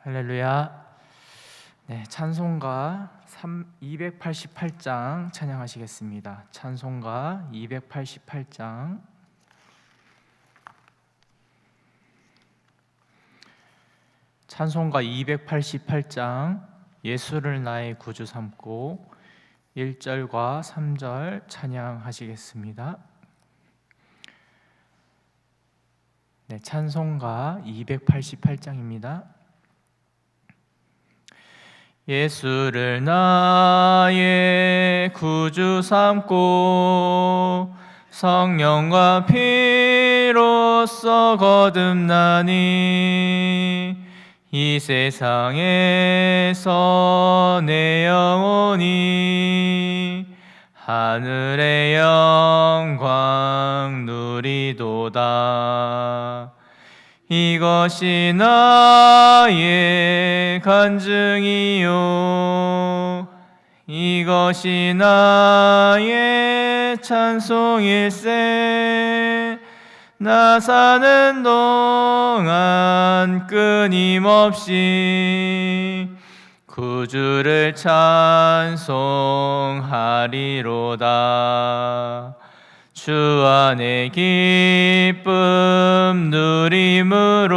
할렐루야. 네, 찬송가 288장 찬양하시겠습니다. 찬송가 288장. 찬송가 288장 예수를 나의 구주 삼고 1절과 3절 찬양하시겠습니다. 네, 찬송가 288장입니다. 예수를 나의 구주 삼고 성령과 피로써 거듭나니 이 세상에서 내 영혼이 하늘의 영광 누리도다. 이것이 나의 간증이요 이것이 나의 찬송일세. 나 사는 동안 끊임없이 구주를 찬송하리로다. 주 안에 기쁨 누림으로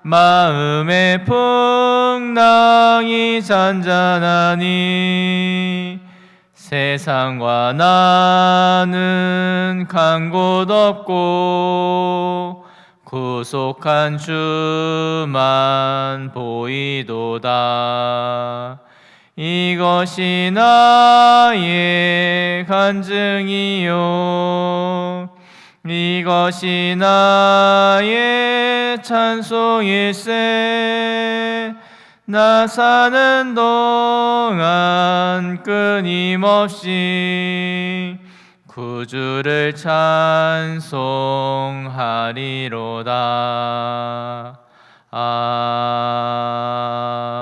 마음의 풍랑이 잔잔하니 세상과 나는 간 곳 없고 구속한 주만 보이도다. 이것이 나의 간증이요 이것이 나의 찬송일세. 나 사는 동안 끊임없이 구주를 찬송하리로다.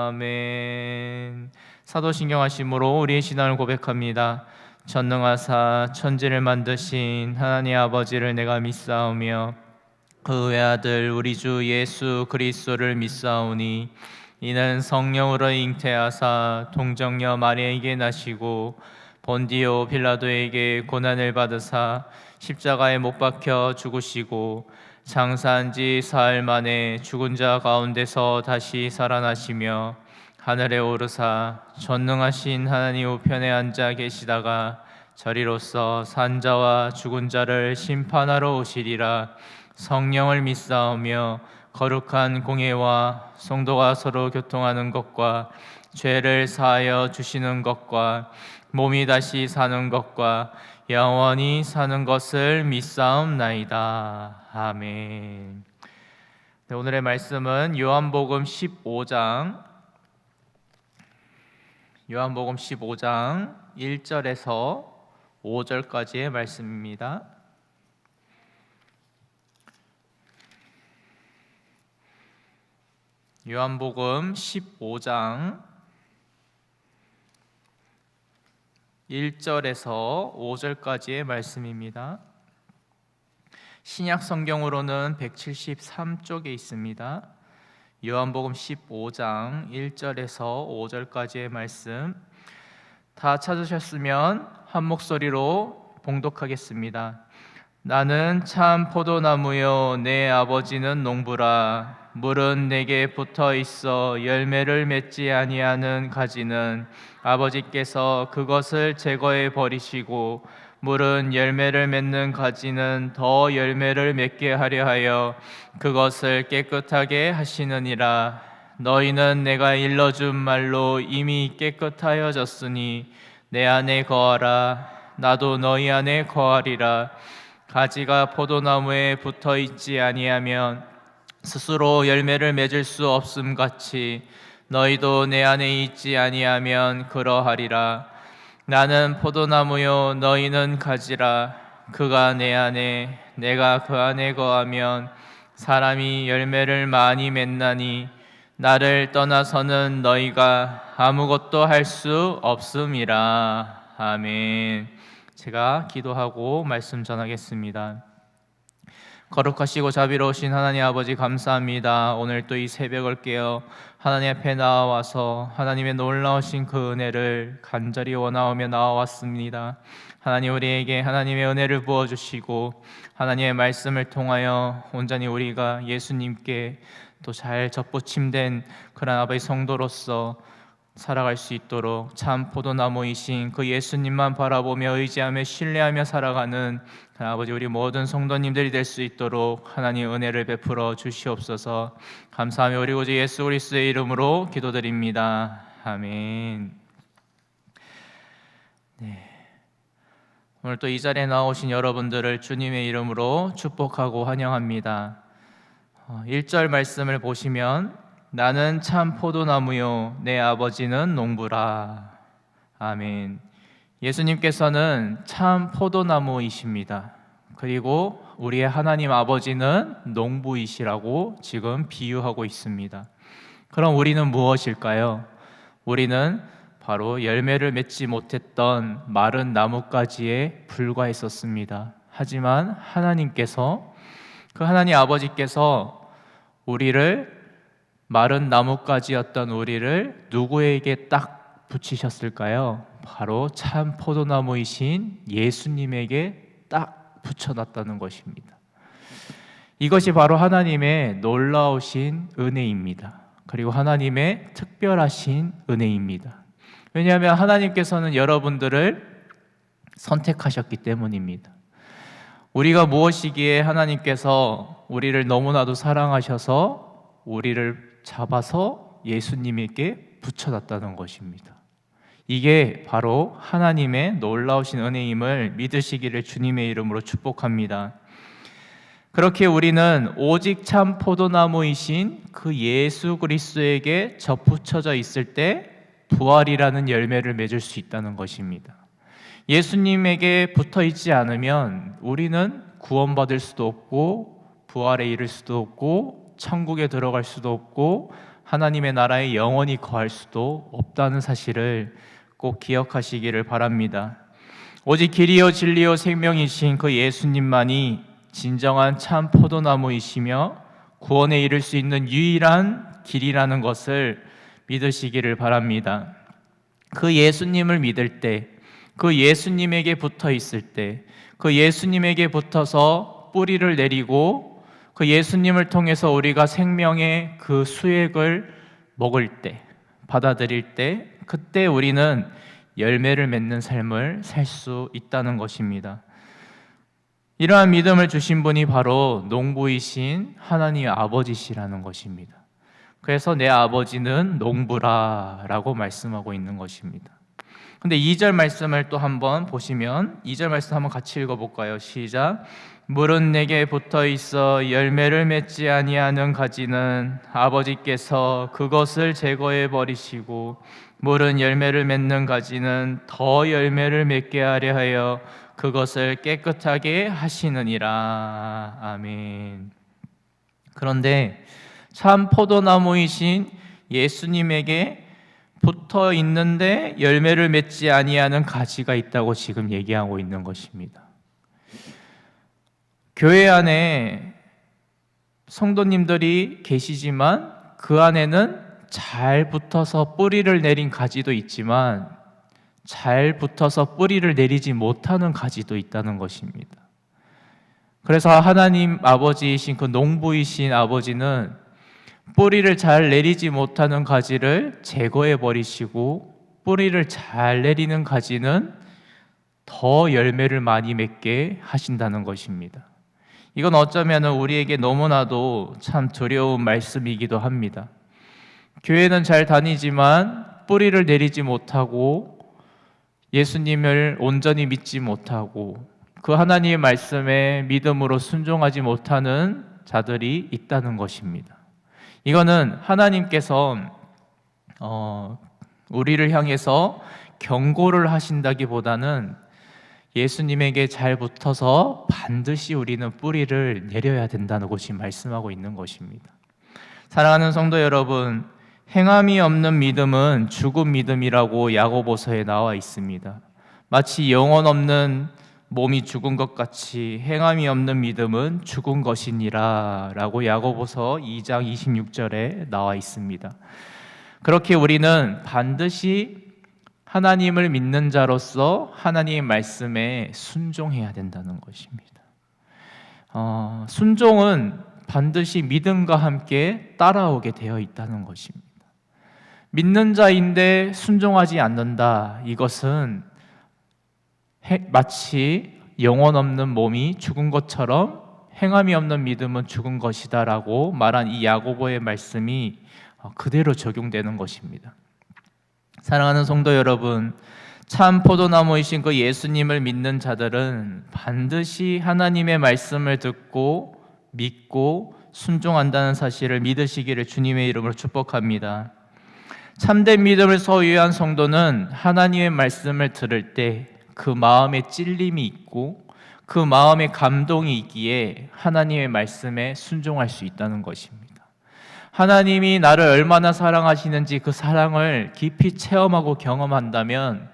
아멘. 사도신경하심으로 우리의 신앙을 고백합니다. 전능하사 천지를 만드신 하나님 아버지를 내가 믿사오며 그 외아들 우리 주 예수 그리스도를 믿사오니 이는 성령으로 잉태하사 동정녀 마리아에게 나시고 본디오 빌라도에게 고난을 받으사 십자가에 못 박혀 죽으시고 장사한 지 사흘 만에 죽은 자 가운데서 다시 살아나시며 하늘에 오르사 전능하신 하나님 우편에 앉아 계시다가 저리로서 산자와 죽은 자를 심판하러 오시리라. 성령을 믿사오며 거룩한 공예와 성도가 서로 교통하는 것과 죄를 사하여 주시는 것과 몸이 다시 사는 것과 영원히 사는 것을 믿사옵나이다. 아멘. 네, 오늘의 말씀은 요한복음 15장 1절에서 5절까지의 말씀입니다. 요한복음 15장 1절에서 5절까지의 말씀입니다. 신약 성경으로는 173쪽에 있습니다. 요한복음 15장 1절에서 5절까지의 말씀 다 찾으셨으면 한 목소리로 봉독하겠습니다. 나는 참 포도나무요 내 아버지는 농부라. 물은 내게 붙어 있어 열매를 맺지 아니하는 가지는 아버지께서 그것을 제거해 버리시고 물은 열매를 맺는 가지는 더 열매를 맺게 하려 하여 그것을 깨끗하게 하시느니라. 너희는 내가 일러준 말로 이미 깨끗하여졌으니 내 안에 거하라. 나도 너희 안에 거하리라. 가지가 포도나무에 붙어 있지 아니하면 스스로 열매를 맺을 수 없음 같이 너희도 내 안에 있지 아니하면 그러하리라. 나는 포도나무요 너희는 가지라. 그가 내 안에 내가 그 안에 거하면 사람이 열매를 많이 맺나니 나를 떠나서는 너희가 아무것도 할 수 없음이라. 아멘. 제가 기도하고 말씀 전하겠습니다. 거룩하시고 자비로우신 하나님 아버지 감사합니다. 오늘 또 이 새벽을 깨어 하나님 앞에 나와서 하나님의 놀라우신 그 은혜를 간절히 원하오며 나와왔습니다. 하나님, 우리에게 하나님의 은혜를 부어주시고 하나님의 말씀을 통하여 온전히 우리가 예수님께 또 잘 접붙임된 그런 아버지 성도로서 살아갈 수 있도록 참 포도나무이신 그 예수님만 바라보며 의지하며 신뢰하며 살아가는 아버지 우리 모든 성도님들이 될 수 있도록 하나님 은혜를 베풀어 주시옵소서. 감사하며 우리 구주 예수 그리스도의 이름으로 기도드립니다. 아멘. 네. 오늘 또 이 자리에 나오신 여러분들을 주님의 이름으로 축복하고 환영합니다. 1절 말씀을 보시면 나는 참 포도나무요 내 아버지는 농부라. 아멘. 예수님께서는 참 포도나무이십니다. 그리고 우리의 하나님 아버지는 농부이시라고 지금 비유하고 있습니다. 그럼 우리는 무엇일까요? 우리는 바로 열매를 맺지 못했던 마른 나뭇가지에 불과했었습니다. 하지만 하나님께서 그 하나님 아버지께서 우리를 마른 나뭇가지였던 우리를 누구에게 딱 붙이셨을까요? 바로 참 포도나무이신 예수님에게 딱 붙여놨다는 것입니다. 이것이 바로 하나님의 놀라우신 은혜입니다. 그리고 하나님의 특별하신 은혜입니다. 왜냐하면 하나님께서는 여러분들을 선택하셨기 때문입니다. 우리가 무엇이기에 하나님께서 우리를 너무나도 사랑하셔서 우리를 잡아서 예수님에게 붙여놨다는 것입니다. 이게 바로 하나님의 놀라우신 은혜임을 믿으시기를 주님의 이름으로 축복합니다. 그렇게 우리는 오직 참 포도나무이신 그 예수 그리스도에게 접붙여져 있을 때 부활이라는 열매를 맺을 수 있다는 것입니다. 예수님에게 붙어 있지 않으면 우리는 구원받을 수도 없고 부활에 이를 수도 없고 천국에 들어갈 수도 없고 하나님의 나라에 영원히 거할 수도 없다는 사실을 꼭 기억하시기를 바랍니다. 오직 길이요 진리요 생명이신 그 예수님만이 진정한 참 포도나무이시며 구원에 이를 수 있는 유일한 길이라는 것을 믿으시기를 바랍니다. 그 예수님을 믿을 때, 그 예수님에게 붙어 있을 때, 그 예수님에게 붙어서 뿌리를 내리고 그 예수님을 통해서 우리가 생명의 그 수액을 먹을 때, 받아들일 때, 그때 우리는 열매를 맺는 삶을 살 수 있다는 것입니다. 이러한 믿음을 주신 분이 바로 농부이신 하나님 아버지시라는 것입니다. 그래서 내 아버지는 농부라라고 말씀하고 있는 것입니다. 근데 2절 말씀을 또 한번 보시면 2절 말씀 한번 같이 읽어볼까요? 시작. 물은 내게 붙어 있어 열매를 맺지 아니하는 가지는 아버지께서 그것을 제거해 버리시고 물은 열매를 맺는 가지는 더 열매를 맺게 하려 하여 그것을 깨끗하게 하시느니라. 아멘. 그런데 참 포도나무이신 예수님에게 붙어 있는데 열매를 맺지 아니하는 가지가 있다고 지금 얘기하고 있는 것입니다. 교회 안에 성도님들이 계시지만 그 안에는 잘 붙어서 뿌리를 내린 가지도 있지만 잘 붙어서 뿌리를 내리지 못하는 가지도 있다는 것입니다. 그래서 하나님 아버지이신 그 농부이신 아버지는 뿌리를 잘 내리지 못하는 가지를 제거해 버리시고 뿌리를 잘 내리는 가지는 더 열매를 많이 맺게 하신다는 것입니다. 이건 어쩌면 우리에게 너무나도 참 두려운 말씀이기도 합니다. 교회는 잘 다니지만 뿌리를 내리지 못하고 예수님을 온전히 믿지 못하고 그 하나님의 말씀에 믿음으로 순종하지 못하는 자들이 있다는 것입니다. 이거는 하나님께서 우리를 향해서 경고를 하신다기보다는 예수님에게 잘 붙어서 반드시 우리는 뿌리를 내려야 된다는 것이 말씀하고 있는 것입니다. 사랑하는 성도 여러분, 행함이 없는 믿음은 죽은 믿음이라고 야고보서에 나와 있습니다. 마치 영혼 없는 몸이 죽은 것 같이 행함이 없는 믿음은 죽은 것이니라 라고 야고보서 2장 26절에 나와 있습니다. 그렇게 우리는 반드시 하나님을 믿는 자로서 하나님의 말씀에 순종해야 된다는 것입니다. 순종은 반드시 믿음과 함께 따라오게 되어 있다는 것입니다. 믿는 자인데 순종하지 않는다. 이것은 마치 영혼 없는 몸이 죽은 것처럼 행함이 없는 믿음은 죽은 것이다 라고 말한 이 야고보의 말씀이 그대로 적용되는 것입니다. 사랑하는 성도 여러분, 참 포도나무이신 그 예수님을 믿는 자들은 반드시 하나님의 말씀을 듣고 믿고 순종한다는 사실을 믿으시기를 주님의 이름으로 축복합니다. 참된 믿음을 소유한 성도는 하나님의 말씀을 들을 때 그 마음에 찔림이 있고 그 마음에 감동이 있기에 하나님의 말씀에 순종할 수 있다는 것입니다. 하나님이 나를 얼마나 사랑하시는지 그 사랑을 깊이 체험하고 경험한다면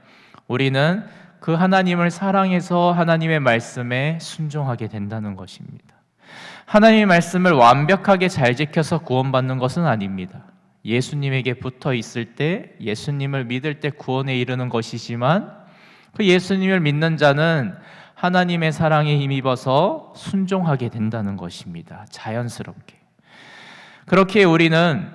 우리는 그 하나님을 사랑해서 하나님의 말씀에 순종하게 된다는 것입니다. 하나님의 말씀을 완벽하게 잘 지켜서 구원받는 것은 아닙니다. 예수님에게 붙어 있을 때, 예수님을 믿을 때 구원에 이르는 것이지만 그 예수님을 믿는 자는 하나님의 사랑에 힘입어서 순종하게 된다는 것입니다. 자연스럽게. 그렇게 우리는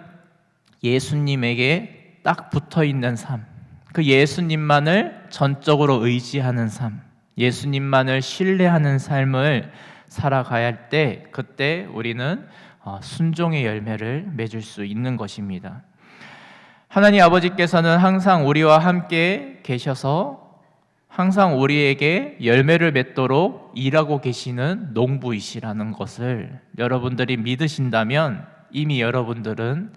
예수님에게 딱 붙어 있는 삶, 그 예수님만을 전적으로 의지하는 삶, 예수님만을 신뢰하는 삶을 살아가야 할 때, 그때 우리는 순종의 열매를 맺을 수 있는 것입니다. 하나님 아버지께서는 항상 우리와 함께 계셔서 항상 우리에게 열매를 맺도록 일하고 계시는 농부이시라는 것을 여러분들이 믿으신다면 이미 여러분들은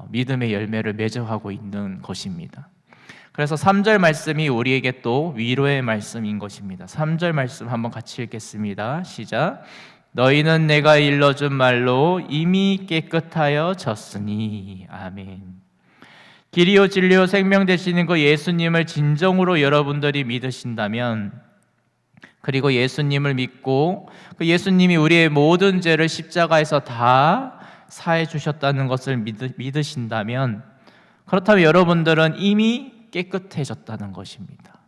믿음의 열매를 맺어가고 있는 것입니다. 그래서 3절 말씀이 우리에게 또 위로의 말씀인 것입니다. 3절 말씀 한번 같이 읽겠습니다. 시작. 너희는 내가 일러준 말로 이미 깨끗하여 졌으니. 아멘. 길이요 진리요 생명 되시는 그 예수님을 진정으로 여러분들이 믿으신다면, 그리고 예수님을 믿고 그 예수님이 우리의 모든 죄를 십자가에서 다 사해 주셨다는 것을 믿으신다면, 그렇다면 여러분들은 이미 깨끗해졌다는 것입니다.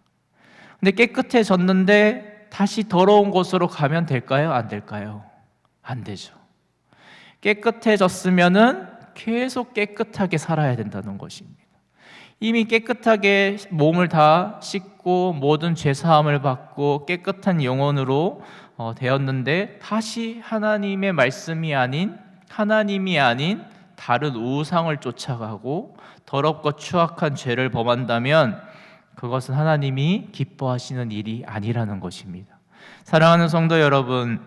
근데 깨끗해졌는데 다시 더러운 곳으로 가면 될까요? 안 될까요? 안 되죠. 깨끗해졌으면은 계속 깨끗하게 살아야 된다는 것입니다. 이미 깨끗하게 몸을 다 씻고 모든 죄사함을 받고 깨끗한 영혼으로 되었는데 다시 하나님의 말씀이 아닌, 하나님이 아닌 다른 우상을 쫓아가고 더럽고 추악한 죄를 범한다면 그것은 하나님이 기뻐하시는 일이 아니라는 것입니다. 사랑하는 성도 여러분,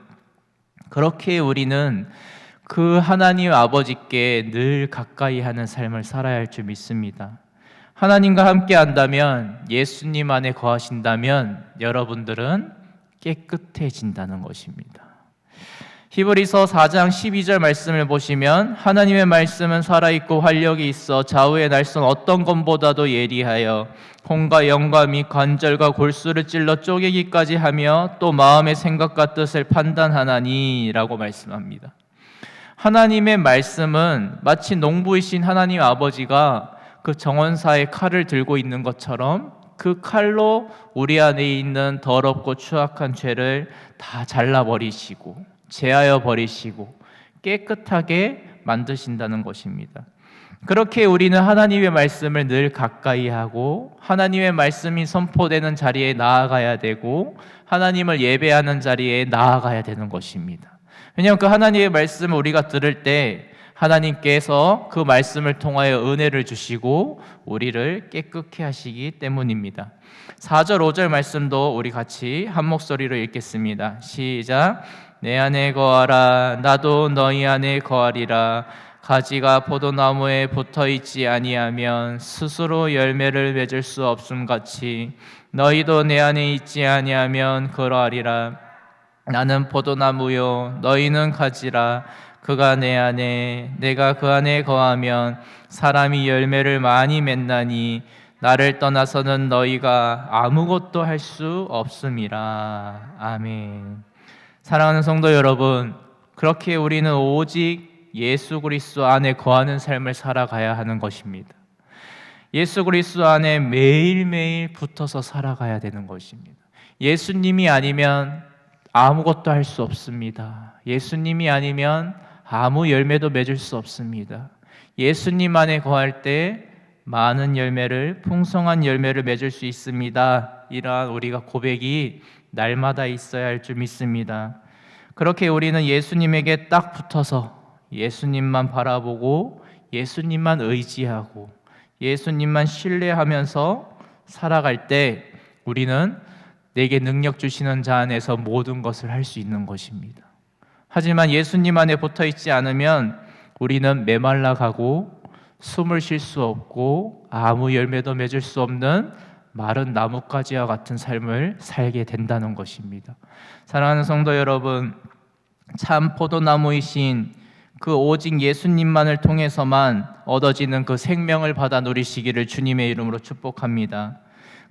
그렇게 우리는 그 하나님 아버지께 늘 가까이 하는 삶을 살아야 할 줄 믿습니다. 하나님과 함께 한다면, 예수님 안에 거하신다면 여러분들은 깨끗해진다는 것입니다. 히브리서 4장 12절 말씀을 보시면 하나님의 말씀은 살아있고 활력이 있어 좌우의 날선 어떤 검보다도 예리하여 혼과 영과 및 관절과 골수를 찔러 쪼개기까지 하며 또 마음의 생각과 뜻을 판단하나니 라고 말씀합니다. 하나님의 말씀은 마치 농부이신 하나님 아버지가 그 정원사의 칼을 들고 있는 것처럼 그 칼로 우리 안에 있는 더럽고 추악한 죄를 다 잘라버리시고 제하여 버리시고 깨끗하게 만드신다는 것입니다. 그렇게 우리는 하나님의 말씀을 늘 가까이 하고 하나님의 말씀이 선포되는 자리에 나아가야 되고 하나님을 예배하는 자리에 나아가야 되는 것입니다. 왜냐하면 그 하나님의 말씀을 우리가 들을 때 하나님께서 그 말씀을 통하여 은혜를 주시고 우리를 깨끗게 하시기 때문입니다. 4절 5절 말씀도 우리 같이 한 목소리로 읽겠습니다. 시작. 내 안에 거하라 나도 너희 안에 거하리라. 가지가 포도나무에 붙어있지 아니하면 스스로 열매를 맺을 수 없음같이 너희도 내 안에 있지 아니하면 그러하리라. 나는 포도나무요 너희는 가지라. 그가 내 안에 내가 그 안에 거하면 사람이 열매를 많이 맺나니 나를 떠나서는 너희가 아무것도 할 수 없음이라. 아멘. 사랑하는 성도 여러분, 그렇게 우리는 오직 예수 그리스도 안에 거하는 삶을 살아가야 하는 것입니다. 예수 그리스도 안에 매일매일 붙어서 살아가야 되는 것입니다. 예수님이 아니면 아무것도 할 수 없습니다. 예수님이 아니면 아무 열매도 맺을 수 없습니다. 예수님 안에 거할 때 많은 열매를, 풍성한 열매를 맺을 수 있습니다. 이러한 우리가 고백이 날마다 있어야 할 줄 믿습니다. 그렇게 우리는 예수님에게 딱 붙어서 예수님만 바라보고 예수님만 의지하고 예수님만 신뢰하면서 살아갈 때 우리는 내게 능력 주시는 자 안에서 모든 것을 할 수 있는 것입니다. 하지만 예수님 안에 붙어 있지 않으면 우리는 메말라 가고 숨을 쉴 수 없고 아무 열매도 맺을 수 없는 마른 나뭇가지와 같은 삶을 살게 된다는 것입니다. 사랑하는 성도 여러분, 참 포도나무이신 그 오직 예수님만을 통해서만 얻어지는 그 생명을 받아 누리시기를 주님의 이름으로 축복합니다.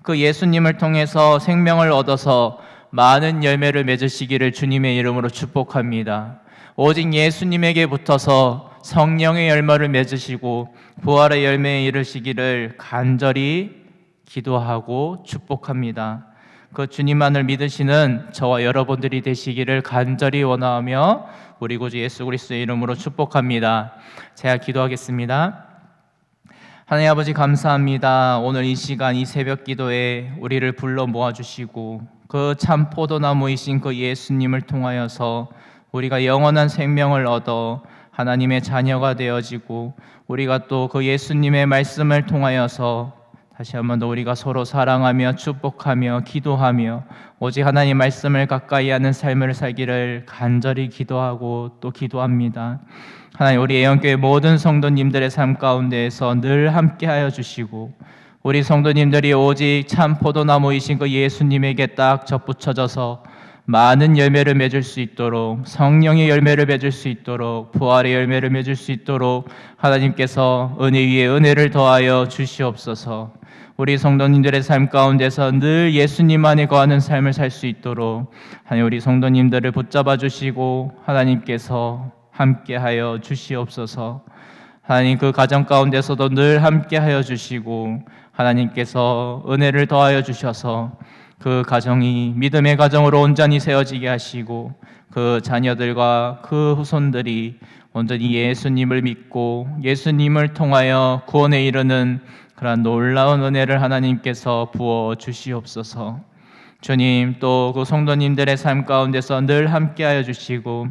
그 예수님을 통해서 생명을 얻어서 많은 열매를 맺으시기를 주님의 이름으로 축복합니다. 오직 예수님에게 붙어서 성령의 열매를 맺으시고 부활의 열매에 이르시기를 간절히 기도하고 축복합니다. 그 주님만을 믿으시는 저와 여러분들이 되시기를 간절히 원하며 우리 구주 예수 그리스도의 이름으로 축복합니다. 제가 기도하겠습니다. 하나님 아버지 감사합니다. 오늘 이 시간 이 새벽 기도에 우리를 불러 모아주시고 그 참 포도나무이신 그 예수님을 통하여서 우리가 영원한 생명을 얻어 하나님의 자녀가 되어지고 우리가 또 그 예수님의 말씀을 통하여서 다시 한번 더 우리가 서로 사랑하며 축복하며 기도하며 오직 하나님 말씀을 가까이 하는 삶을 살기를 간절히 기도하고 또 기도합니다. 하나님, 우리 애원교회 모든 성도님들의 삶 가운데에서 늘 함께하여 주시고 우리 성도님들이 오직 참 포도나무이신 그 예수님에게 딱 접붙여져서 많은 열매를 맺을 수 있도록, 성령의 열매를 맺을 수 있도록, 부활의 열매를 맺을 수 있도록 하나님께서 은혜 위에 은혜를 더하여 주시옵소서. 우리 성도님들의 삶 가운데서 늘 예수님 안에 거하는 삶을 살 수 있도록 하나님, 우리 성도님들을 붙잡아 주시고 하나님께서 함께하여 주시옵소서. 하나님, 그 가정 가운데서도 늘 함께하여 주시고 하나님께서 은혜를 더하여 주셔서 그 가정이 믿음의 가정으로 온전히 세워지게 하시고 그 자녀들과 그 후손들이 온전히 예수님을 믿고 예수님을 통하여 구원에 이르는 그러한 놀라운 은혜를 하나님께서 부어 주시옵소서. 주님, 또 그 성도님들의 삶 가운데서 늘 함께하여 주시고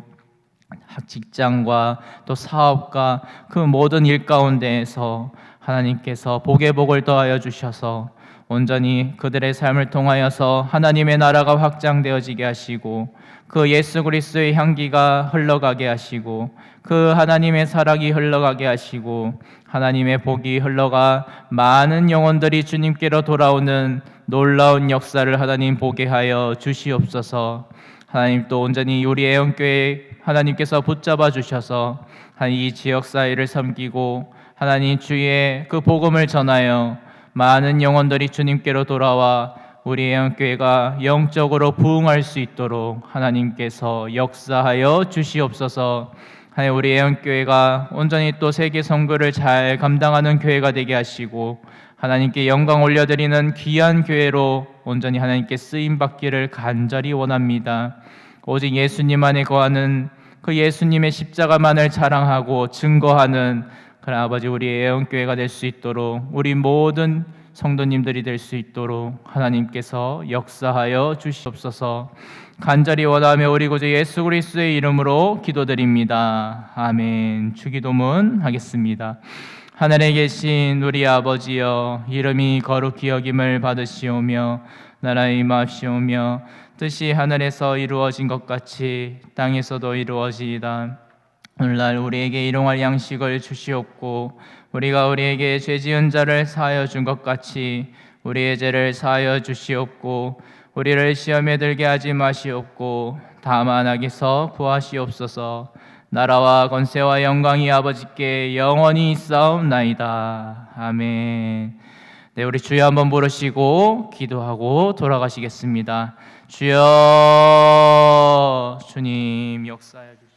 직장과 또 사업과 그 모든 일 가운데에서 하나님께서 복의 복을 더하여 주셔서 온전히 그들의 삶을 통하여서 하나님의 나라가 확장되어지게 하시고 그 예수 그리스도의 향기가 흘러가게 하시고 그 하나님의 사랑이 흘러가게 하시고 하나님의 복이 흘러가 많은 영혼들이 주님께로 돌아오는 놀라운 역사를 하나님 보게 하여 주시옵소서. 하나님, 또 온전히 우리 애원교회 하나님께서 붙잡아 주셔서 이 지역사회를 섬기고 하나님 주의 그 복음을 전하여 많은 영혼들이 주님께로 돌아와 우리 애원교회가 영적으로 부흥할 수 있도록 하나님께서 역사하여 주시옵소서. 하나님, 우리 애원교회가 온전히 또 세계 선교를 잘 감당하는 교회가 되게 하시고 하나님께 영광 올려드리는 귀한 교회로 온전히 하나님께 쓰임받기를 간절히 원합니다. 오직 예수님 안에 거하는 그 예수님의 십자가만을 자랑하고 증거하는 그런 아버지 우리 애원교회가 될 수 있도록 우리 모든 성도님들이 될 수 있도록 하나님께서 역사하여 주시옵소서. 간절히 원하며 우리 구주 예수 그리스도의 이름으로 기도드립니다. 아멘. 주기도문 하겠습니다. 하늘에 계신 우리 아버지여, 이름이 거룩히 여김을 받으시오며 나라의 임하시오며 뜻이 하늘에서 이루어진 것 같이 땅에서도 이루어지이다. 오늘날 우리에게 일용할 양식을 주시옵고 우리가 우리에게 죄 지은 자를 사하여 준 것 같이 우리의 죄를 사하여 주시옵고 우리를 시험에 들게 하지 마시옵고 다만 악에서 구하시옵소서. 나라와 권세와 영광이 아버지께 영원히 있사옵나이다. 아멘. 네, 우리 주여 한번 부르시고 기도하고 돌아가시겠습니다. 주여, 주님 역사해 주시옵소서.